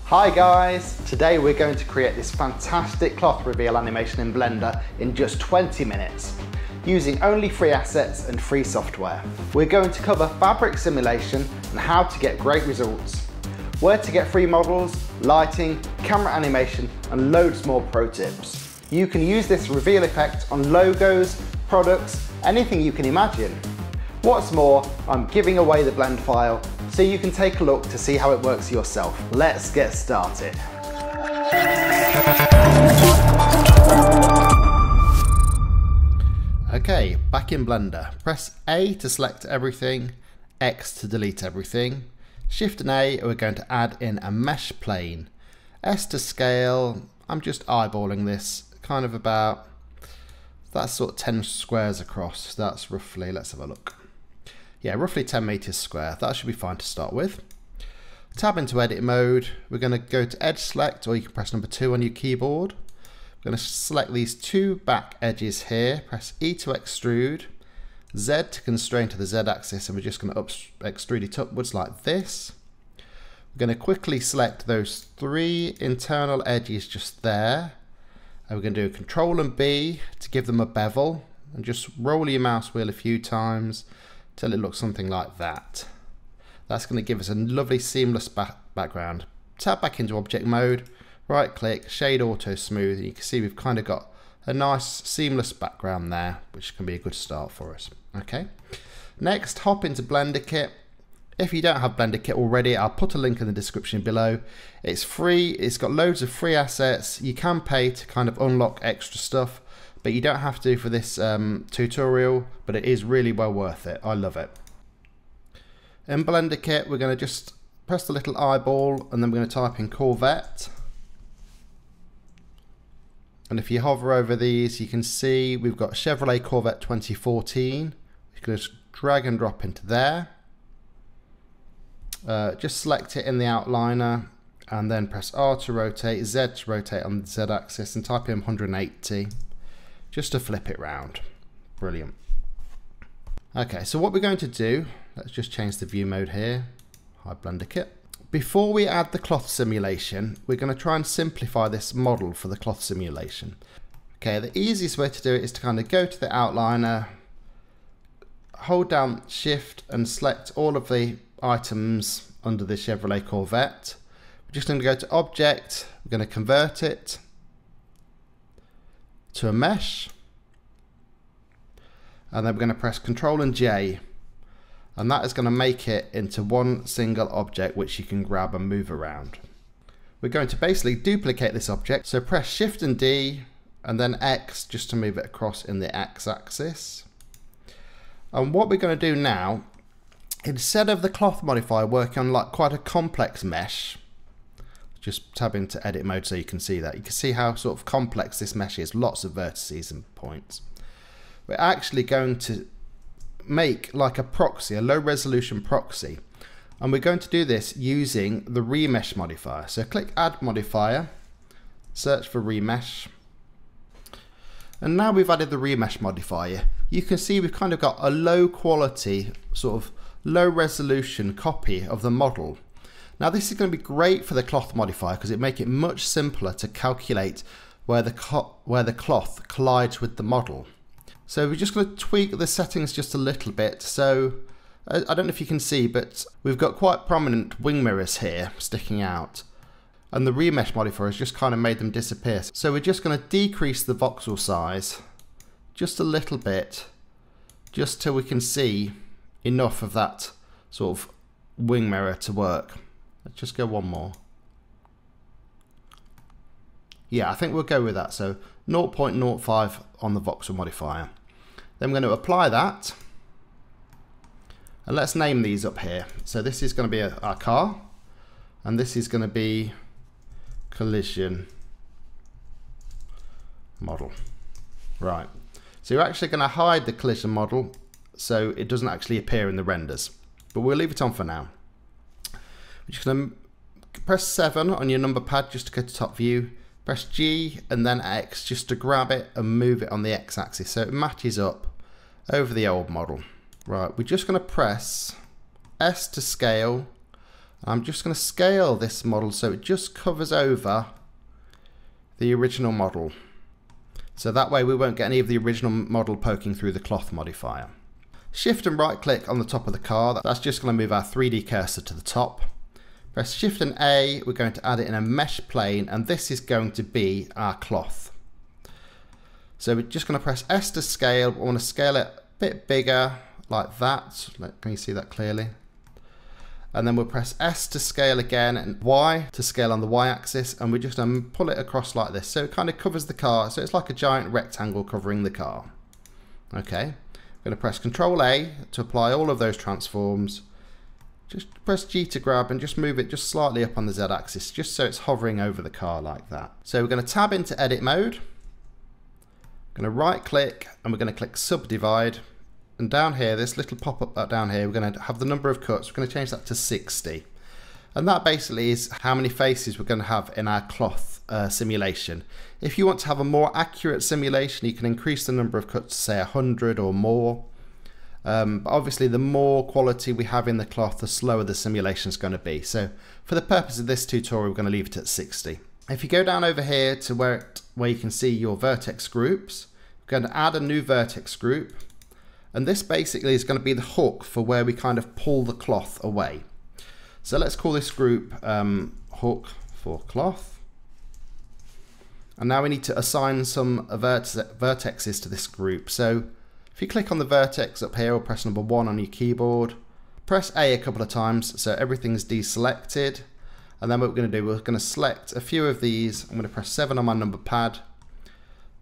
Hi guys! Today we're going to create this fantastic cloth reveal animation in Blender in just 20 minutes, using only free assets and free software. We're going to cover fabric simulation and how to get great results, where to get free models, lighting, camera animation, and loads more pro tips. You can use this reveal effect on logos, products, anything you can imagine. What's more, I'm giving away the blend file so you can take a look to see how it works yourself. Let's get started. Okay, back in Blender. Press A to select everything, X to delete everything. Shift and A, we're going to add in a mesh plane. S to scale, I'm just eyeballing this, kind of about, that's sort of 10 squares across. That's roughly, let's have a look. Yeah, roughly 10 meters square. That should be fine to start with. Tab into edit mode. We're going to go to edge select, or you can press number 2 on your keyboard. We're going to select these two back edges here. Press E to extrude, Z to constrain to the Z axis, and we're just going to extrude it upwards like this. We're going to quickly select those 3 internal edges just there. And we're going to do Control and B to give them a bevel, and just roll your mouse wheel a few times till it looks something like that. That's going to give us a lovely seamless background. Tab back into object mode, right click, shade auto smooth, and you can see we've kind of got a nice seamless background there, which can be a good start for us. Okay. Next, hop into Blender Kit. If you don't have Blender Kit already, I'll put a link in the description below. It's free, it's got loads of free assets. You can pay to kind of unlock extra stuff, but you don't have to for this tutorial, but it is really well worth it. I love it. In Blender Kit, we're going to just press the little eyeball, and then we're going to type in Corvette. And if you hover over these, you can see we've got Chevrolet Corvette 2014. You can just drag and drop into there. Just select it in the outliner, and then press R to rotate, Z to rotate on the Z axis, and type in 180 just to flip it round. Brilliant. Okay, so what we're going to do, let's just change the view mode here. Hi Blender Kit. Before we add the cloth simulation, we're going to try and simplify this model for the cloth simulation. Okay, the easiest way to do it is to kind of go to the outliner, hold down Shift and select all of the items under the Chevrolet Corvette. We're just going to go to Object, we're going to convert it to a mesh, and then we're going to press Ctrl and J, and that is going to make it into one single object which you can grab and move around. We're going to basically duplicate this object, so press Shift and D and then X just to move it across in the X axis. And what we're going to do now, instead of the cloth modifier working on like quite a complex mesh, just tab into edit mode so you can see that. You can see how sort of complex this mesh is, lots of vertices and points. We're actually going to make like a proxy, a low resolution proxy. And we're going to do this using the remesh modifier. So click add modifier, search for remesh. And now we've added the remesh modifier, you can see we've kind of got a low quality, sort of low resolution copy of the model. Now this is going to be great for the cloth modifier because it makes it much simpler to calculate where the cloth collides with the model. So we're just going to tweak the settings just a little bit. So I don't know if you can see, but we've got quite prominent wing mirrors here sticking out, and the remesh modifier has just kind of made them disappear. So we're just going to decrease the voxel size just a little bit, just till we can see enough of that sort of wing mirror to work. Let's just go one more. Yeah, I think we'll go with that. So 0.05 on the voxel modifier. Then we're going to apply that. And let's name these up here. So this is going to be our car. And this is going to be collision model. Right. So you're actually going to hide the collision model so it doesn't actually appear in the renders. But we'll leave it on for now. We're just going to press 7 on your number pad just to go to top view. Press G and then X just to grab it and move it on the X axis so it matches up over the old model. Right, we're just going to press S to scale I'm just going to scale this model so it just covers over the original model. So that way we won't get any of the original model poking through the cloth modifier. Shift and right click on the top of the car. That's just going to move our 3D cursor to the top. Press Shift and A, we're going to add it in a mesh plane, and this is going to be our cloth. So we're just going to press S to scale. We want to scale it a bit bigger like that. Can you see that clearly? And then we'll press S to scale again and Y to scale on the Y axis, and we're just going to pull it across like this. So it kind of covers the car. So it's like a giant rectangle covering the car. Okay, I'm going to press Control A to apply all of those transforms. Just press G to grab and just move it just slightly up on the Z axis, just so it's hovering over the car like that. So we're going to tab into edit mode. Going to right click and we're going to click subdivide, and down here, this little pop-up down here, we're going to have the number of cuts. We're going to change that to 60, and that basically is how many faces we're going to have in our cloth simulation. If you want to have a more accurate simulation, you can increase the number of cuts to say 100 or more. But obviously the more quality we have in the cloth, the slower the simulation is going to be. So for the purpose of this tutorial, we're going to leave it at 60. If you go down over here to where you can see your vertex groups, we're going to add a new vertex group, and this basically is going to be the hook for where we kind of pull the cloth away. So let's call this group hook for cloth, and now we need to assign some vertexes to this group. So if you click on the vertex up here or press number 1 on your keyboard, press A a couple of times so everything's deselected. And then what we're going to do, we're going to select a few of these. I'm going to press 7 on my number pad.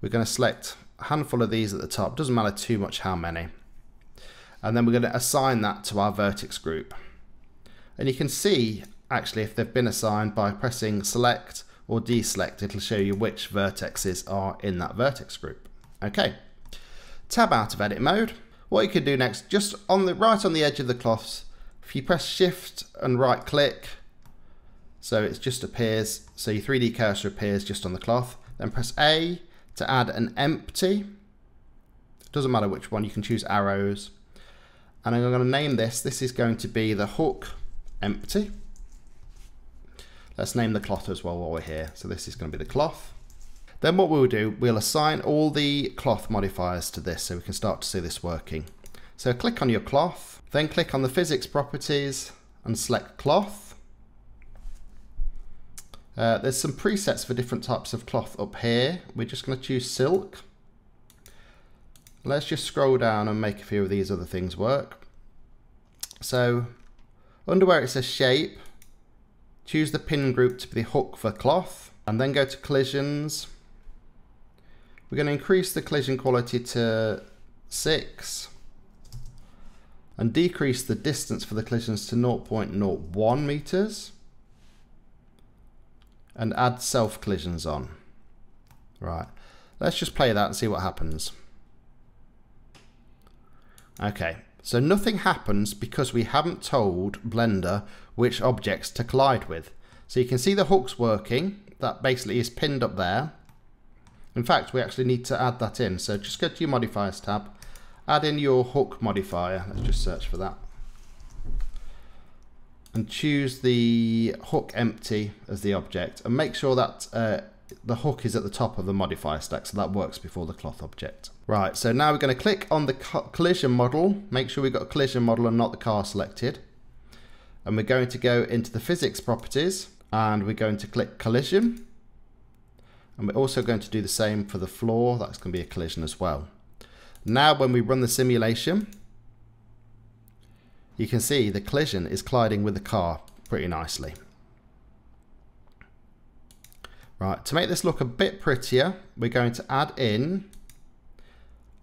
We're going to select a handful of these at the top. Doesn't matter too much how many. And then we're going to assign that to our vertex group. And you can see actually if they've been assigned by pressing select or deselect. It'll show you which vertexes are in that vertex group. Okay. Tab out of edit mode. What you can do next, just on the right on the edge of the cloths, if you press Shift and right click, so it just appears, so your 3D cursor appears just on the cloth, then press A to add an empty. It doesn't matter which one, you can choose arrows. And I'm going to name this is going to be the hook empty. Let's name the cloth as well while we're here. So this is going to be the cloth. Then what we'll do, we'll assign all the cloth modifiers to this so we can start to see this working. So click on your cloth, then click on the physics properties and select cloth. There's some presets for different types of cloth up here. We're just going to choose silk. Let's just scroll down and make a few of these other things work. So under where it says shape, choose the pin group to be the hook for cloth, and then go to collisions. We're going to increase the collision quality to 6 and decrease the distance for the collisions to 0.01 meters and add self collisions on. Right, let's just play that and see what happens. Okay, so nothing happens because we haven't told Blender which objects to collide with. So you can see the hooks working. That basically is pinned up there. In fact, we actually need to add that in. So just go to your modifiers tab, add in your hook modifier. Let's just search for that. And choose the hook empty as the object. And make sure that the hook is at the top of the modifier stack, so that works before the cloth object. Right, so now we're going to click on the collision model. Make sure we've got a collision model and not the car selected. And we're going to go into the physics properties and we're going to click collision. And we're also going to do the same for the floor. That's going to be a collision as well. Now when we run the simulation, you can see the collision is colliding with the car pretty nicely. Right, to make this look a bit prettier, we're going to add in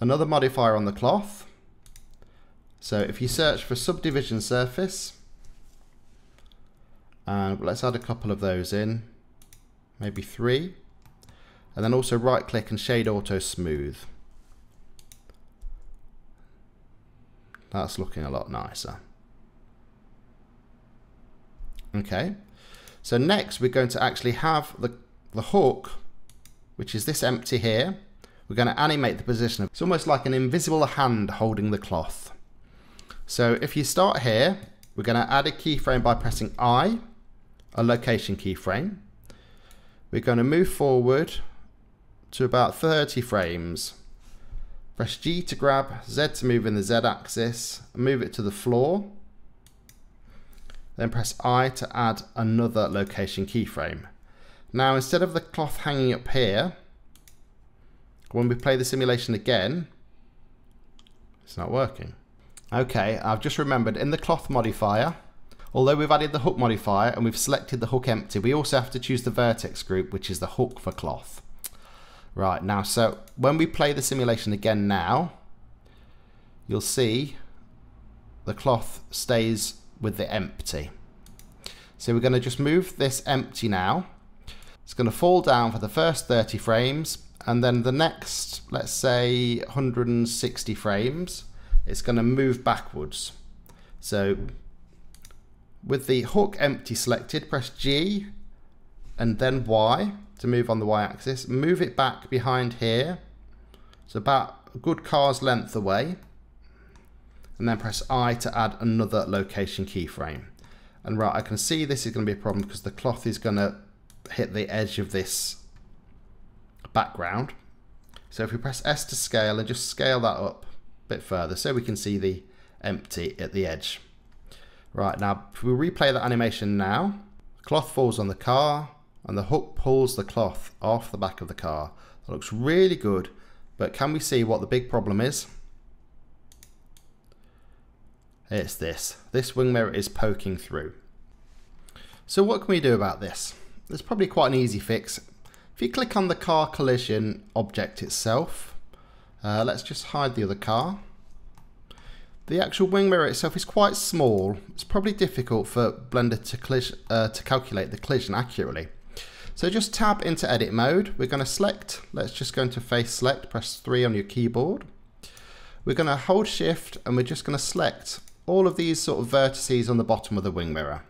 another modifier on the cloth. So if you search for subdivision surface, and let's add a couple of those in, maybe 3. And then also right click and shade auto smooth. That's looking a lot nicer. Okay, so next we're going to actually have the hook, which is this empty here. We're going to animate the position. It's almost like an invisible hand holding the cloth. So if you start here We're going to add a keyframe by pressing I, a location keyframe. We're going to move forward to about 30 frames. Press G to grab, Z to move in the Z axis, move it to the floor. Then press I to add another location keyframe. Now instead of the cloth hanging up here, when we play the simulation again, it's not working. Okay, I've just remembered in the cloth modifier, although we've added the hook modifier and we've selected the hook empty, we also have to choose the vertex group, which is the hook for cloth. Right, now, so when we play the simulation again now, you'll see the cloth stays with the empty. So we're going to just move this empty now. It's going to fall down for the first 30 frames, and then the next, let's say 160 frames, it's going to move backwards. So with the hook empty selected, press G and then Y to move on the Y axis. Move it back behind here. It's about a good car's length away. And then press I to add another location keyframe. And right, I can see this is going to be a problem because the cloth is going to hit the edge of this background. So if we press S to scale and just scale that up a bit further so we can see the empty at the edge. Right, now if we replay that animation now, the cloth falls on the car and the hook pulls the cloth off the back of the car. That looks really good, but can we see what the big problem is? It's this. This wing mirror is poking through. So what can we do about this? There's probably quite an easy fix. If you click on the car collision object itself, let's just hide the other car. The actual wing mirror itself is quite small. It's probably difficult for Blender to calculate the collision accurately. So just tab into edit mode. We're going to select, let's just go into face select, press 3 on your keyboard. We're going to hold shift and we're just going to select all of these sort of vertices on the bottom of the wing mirror.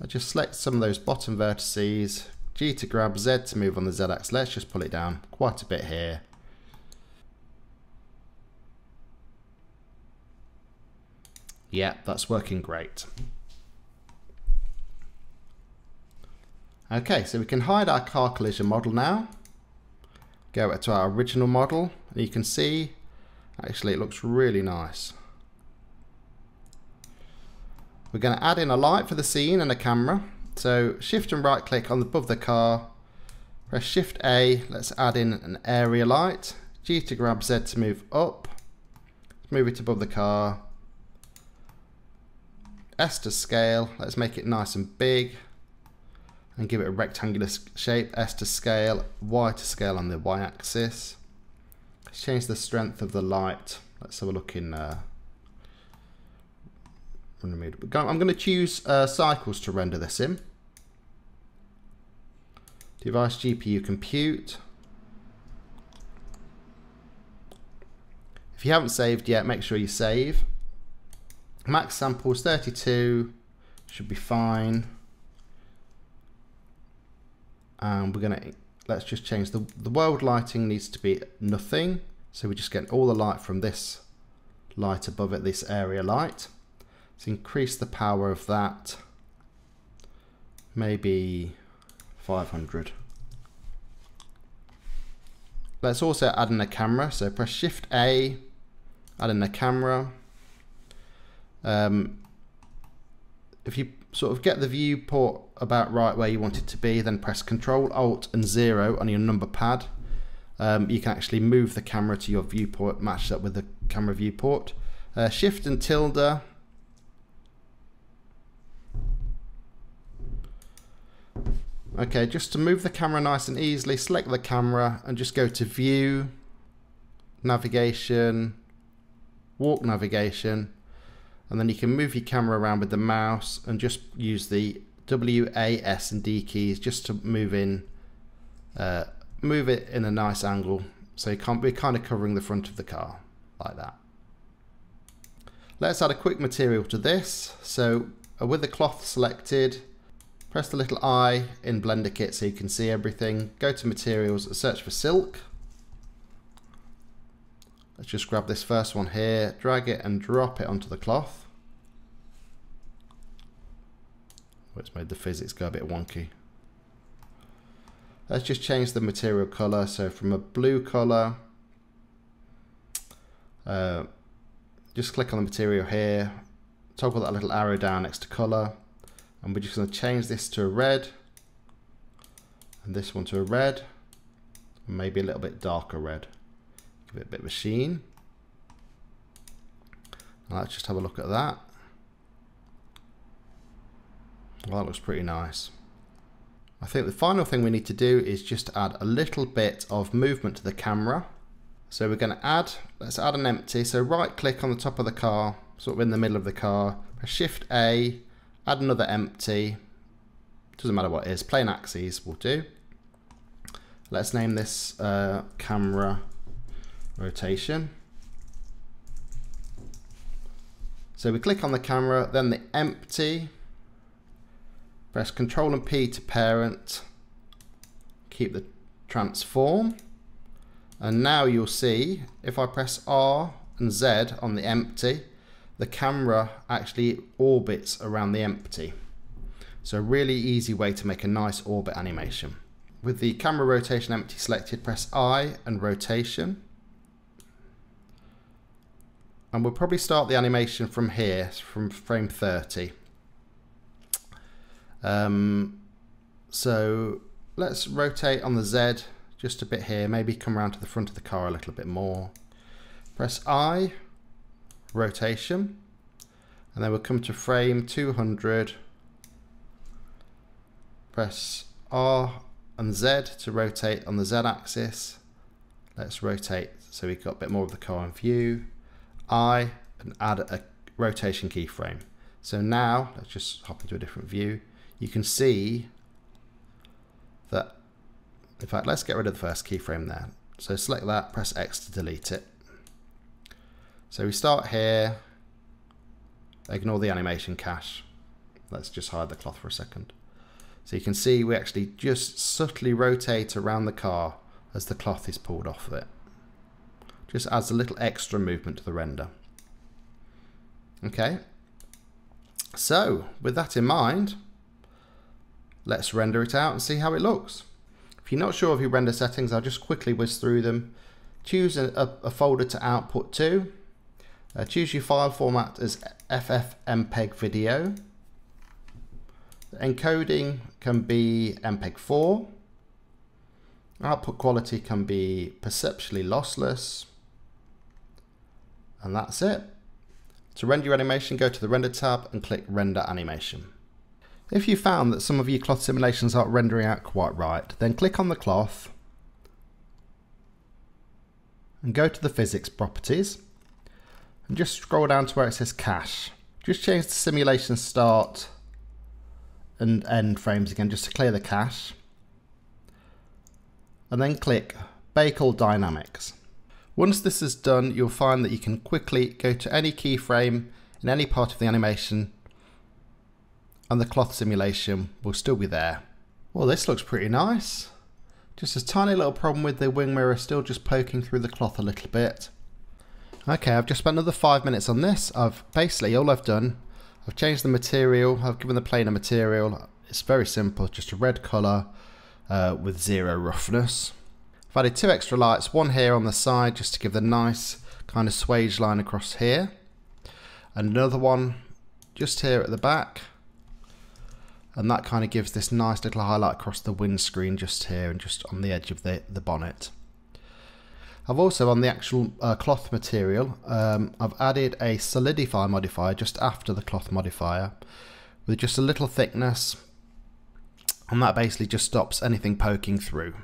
I just select some of those bottom vertices, G to grab, Z to move on the Z axis. Let's just pull it down quite a bit here. Yeah, that's working great. Okay, so we can hide our car collision model now. Go to our original model and you can see actually it looks really nice. We're going to add in a light for the scene and a camera. So shift and right click on above the car, press shift A, let's add in an area light, G to grab, Z to move up, move it above the car, S to scale, let's make it nice and big and give it a rectangular shape, S to scale, Y to scale on the Y axis. Let's change the strength of the light. Let's have a look in I'm going to choose cycles to render this in. Device GPU compute. If you haven't saved yet, make sure you save. Max samples 32, should be fine. And we're going to, let's just change the world lighting needs to be nothing. So we just get all the light from this light above it, this area light. Let's increase the power of that, maybe 500. Let's also add in a camera, so press Shift A, add in a camera. If you sort of get the viewport about right where you want it to be, then press Control, Alt and 0 on your number pad. You can actually move the camera to your viewport, match that with the camera viewport. Shift and tilde. Okay, just to move the camera nice and easily, select the camera and just go to View, Navigation, Walk Navigation, and then you can move your camera around with the mouse and just use the W, A, S and D keys just to move it in a nice angle, so we're kind of covering the front of the car like that. Let's add a quick material to this. So with the cloth selected, press the little I in Blender Kit so you can see everything. Go to materials, search for silk. Let's just grab this first one here, drag it and drop it onto the cloth. It's made the physics go a bit wonky. Let's just change the material color. So from a blue color, just click on the material here, toggle that little arrow down next to color, and we're just going to change this to a red, and this one to a red, and maybe a little bit darker red. Give it a bit of a sheen. And let's just have a look at that. Well, that looks pretty nice. I think the final thing we need to do is just add a little bit of movement to the camera. So we're going to let's add an empty. So right click on the top of the car, sort of in the middle of the car, press Shift A, add another empty. Doesn't matter what it is, plain axes will do. Let's name this camera rotation. So we click on the camera, then the empty. Press Ctrl and P to parent, keep the transform, and now you'll see if I press R and Z on the empty, the camera actually orbits around the empty. So a really easy way to make a nice orbit animation. With the camera rotation empty selected, press I and rotation. And we'll probably start the animation from here, from frame 30. So let's rotate on the Z just a bit here, maybe come around to the front of the car a little bit more. Press I, rotation, and then we'll come to frame 200. Press R and Z to rotate on the Z axis. Let's rotate so we've got a bit more of the car in view. I, and add a rotation keyframe. So now let's just hop into a different view. You can see that, in fact, let's get rid of the first keyframe there. So select that, press X to delete it. So we start here, ignore the animation cache. Let's just hide the cloth for a second. So you can see we actually just subtly rotate around the car as the cloth is pulled off of it. Just adds a little extra movement to the render. Okay, so with that in mind, let's render it out and see how it looks. If you're not sure of your render settings, I'll just quickly whiz through them. Choose a folder to output to. Choose your file format as FFmpeg video. The encoding can be MPEG-4. Output quality can be perceptually lossless. And that's it. To render your animation, go to the Render tab and click Render Animation. If you found that some of your cloth simulations aren't rendering out quite right, then click on the cloth and go to the physics properties and just scroll down to where it says cache. Just change the simulation start and end frames again just to clear the cache, and then click Bake All Dynamics. Once this is done, you'll find that you can quickly go to any keyframe in any part of the animation and the cloth simulation will still be there. Well, this looks pretty nice. Just a tiny little problem with the wing mirror still just poking through the cloth a little bit. Okay, I've just spent another 5 minutes on this. Basically all I've done, I've changed the material, I've given the plane a material. It's very simple, just a red colour with 0 roughness. I've added 2 extra lights, one here on the side just to give the nice kind of swage line across here, and another one just here at the back, and that kind of gives this nice little highlight across the windscreen just here and just on the edge of the bonnet. I've also, on the actual cloth material, I've added a solidify modifier just after the cloth modifier with just a little thickness, and that basically just stops anything poking through.